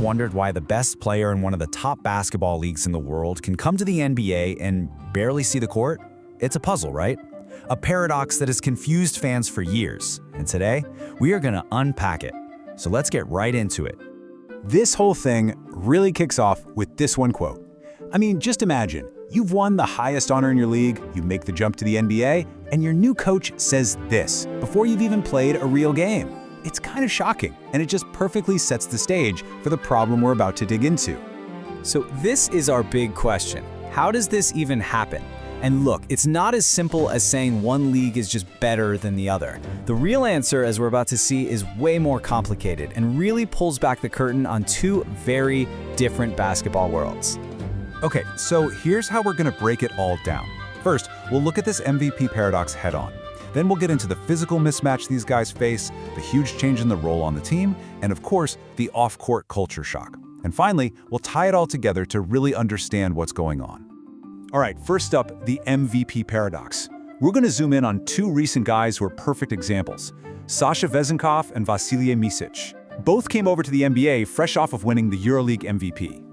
wondered why the best player in one of the top basketball leagues in the world can come to the NBA and barely see the court? It's a puzzle, right? A paradox that has confused fans for years. And today, we are going to unpack it. So let's get right into it. This whole thing really kicks off with this one quote. I mean, just imagine, you've won the highest honor in your league, you make the jump to the NBA, and your new coach says this before you've even played a real game. It's kind of shocking, and it just perfectly sets the stage for the problem we're about to dig into. So this is our big question. How does this even happen? And look, it's not as simple as saying one league is just better than the other. The real answer, as we're about to see, is way more complicated and really pulls back the curtain on two very different basketball worlds. Okay, so here's how we're going to break it all down. First, we'll look at this MVP paradox head-on. Then we'll get into the physical mismatch these guys face, the huge change in the role on the team, and of course, the off-court culture shock. And finally, we'll tie it all together to really understand what's going on. All right, first up, the MVP paradox. We're going to zoom in on two recent guys who are perfect examples, Sasha Vezenkov and Vasilije Micić. Both came over to the NBA fresh off of winning the EuroLeague MVP.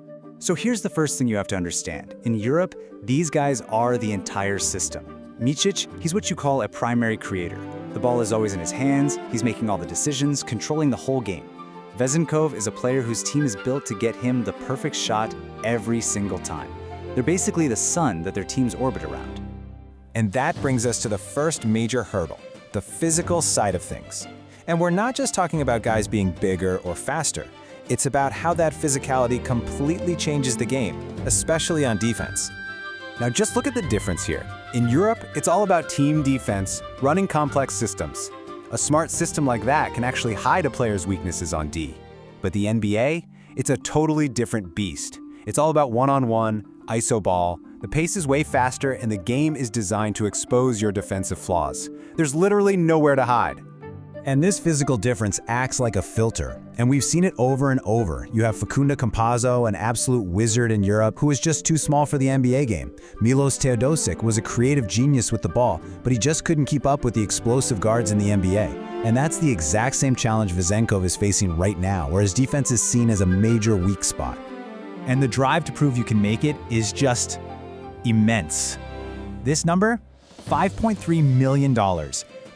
So here's the first thing you have to understand. In Europe, these guys are the entire system. Micić, he's what you call a primary creator. The ball is always in his hands, he's making all the decisions, controlling the whole game. Vezenkov is a player whose team is built to get him the perfect shot every single time. They're basically the sun that their teams orbit around. And that brings us to the first major hurdle, the physical side of things. And we're not just talking about guys being bigger or faster. It's about how that physicality completely changes the game, especially on defense. Now just look at the difference here. In Europe, it's all about team defense, running complex systems. A smart system like that can actually hide a player's weaknesses on D. But the NBA, it's a totally different beast. It's all about one-on-one, iso ball. The pace is way faster and the game is designed to expose your defensive flaws. There's literally nowhere to hide. And this physical difference acts like a filter, and we've seen it over and over. You have Facundo Campazzo, an absolute wizard in Europe, who is just too small for the NBA game. Milos Teodosic was a creative genius with the ball, but he just couldn't keep up with the explosive guards in the NBA. And that's the exact same challenge Vezenkov is facing right now, where his defense is seen as a major weak spot. And the drive to prove you can make it is just immense. This number? $5.3 million.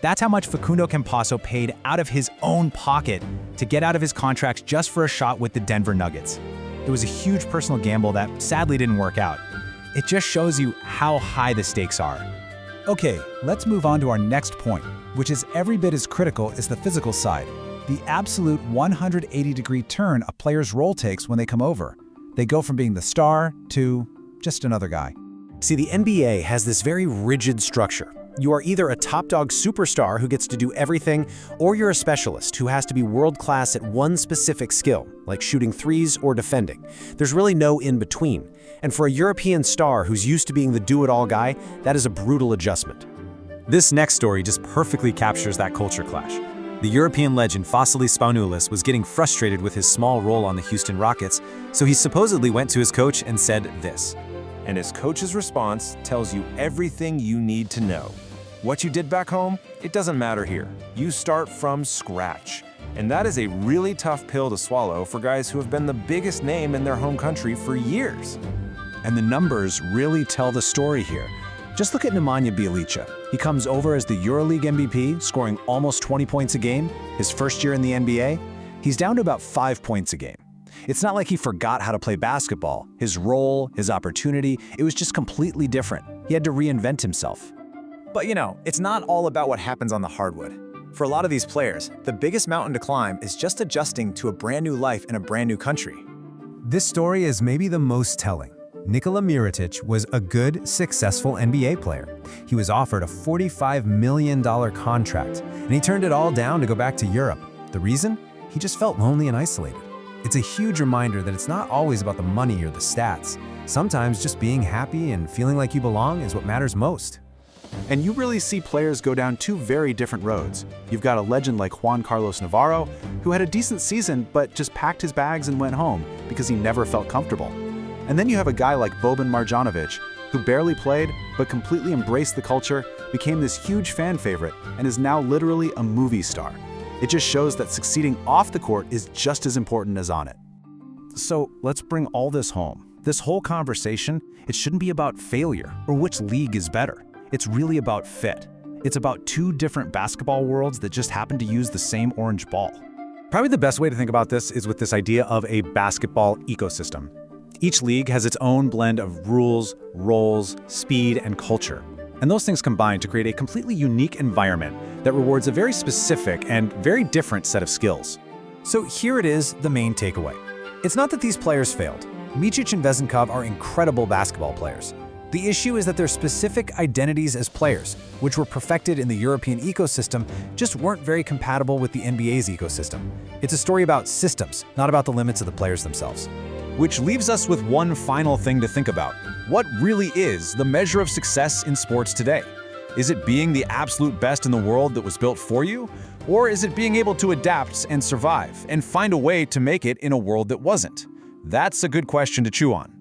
That's how much Facundo Campazzo paid out of his own pocket to get out of his contract just for a shot with the Denver Nuggets. It was a huge personal gamble that sadly didn't work out. It just shows you how high the stakes are. Okay, let's move on to our next point, which is every bit as critical as the physical side. The absolute 180-degree turn a player's role takes when they come over. They go from being the star to just another guy. See, the NBA has this very rigid structure. You are either a top-dog superstar who gets to do everything, or you're a specialist who has to be world-class at one specific skill, like shooting threes or defending. There's really no in-between. And for a European star who's used to being the do-it-all guy, that is a brutal adjustment. This next story just perfectly captures that culture clash. The European legend Vasilije was getting frustrated with his small role on the Houston Rockets, so he supposedly went to his coach and said this. And his coach's response tells you everything you need to know. What you did back home, it doesn't matter here. You start from scratch. And that is a really tough pill to swallow for guys who have been the biggest name in their home country for years. And the numbers really tell the story here. Just look at Nemanja Bjelica. He comes over as the EuroLeague MVP, scoring almost 20 points a game. His first year in the NBA, he's down to about 5 points a game. It's not like he forgot how to play basketball. His role, his opportunity, it was just completely different. He had to reinvent himself. But you know, it's not all about what happens on the hardwood. For a lot of these players, the biggest mountain to climb is just adjusting to a brand new life in a brand new country. This story is maybe the most telling. Nikola Micić was a good, successful NBA player. He was offered a $45 million contract, and he turned it all down to go back to Europe. The reason? He just felt lonely and isolated. It's a huge reminder that it's not always about the money or the stats. Sometimes just being happy and feeling like you belong is what matters most. And you really see players go down two very different roads. You've got a legend like Juan Carlos Navarro, who had a decent season but just packed his bags and went home because he never felt comfortable. And then you have a guy like Boban Marjanovic, who barely played but completely embraced the culture, became this huge fan favorite, and is now literally a movie star. It just shows that succeeding off the court is just as important as on it. So let's bring all this home. This whole conversation, it shouldn't be about failure or which league is better. It's really about fit. It's about two different basketball worlds that just happen to use the same orange ball. Probably the best way to think about this is with this idea of a basketball ecosystem. Each league has its own blend of rules, roles, speed, and culture. And those things combine to create a completely unique environment that rewards a very specific and very different set of skills. So here it is, the main takeaway. It's not that these players failed. Micić and Vezenkov are incredible basketball players. The issue is that their specific identities as players, which were perfected in the European ecosystem, just weren't very compatible with the NBA's ecosystem. It's a story about systems, not about the limits of the players themselves. Which leaves us with one final thing to think about. What really is the measure of success in sports today? Is it being the absolute best in the world that was built for you? Or is it being able to adapt and survive and find a way to make it in a world that wasn't? That's a good question to chew on.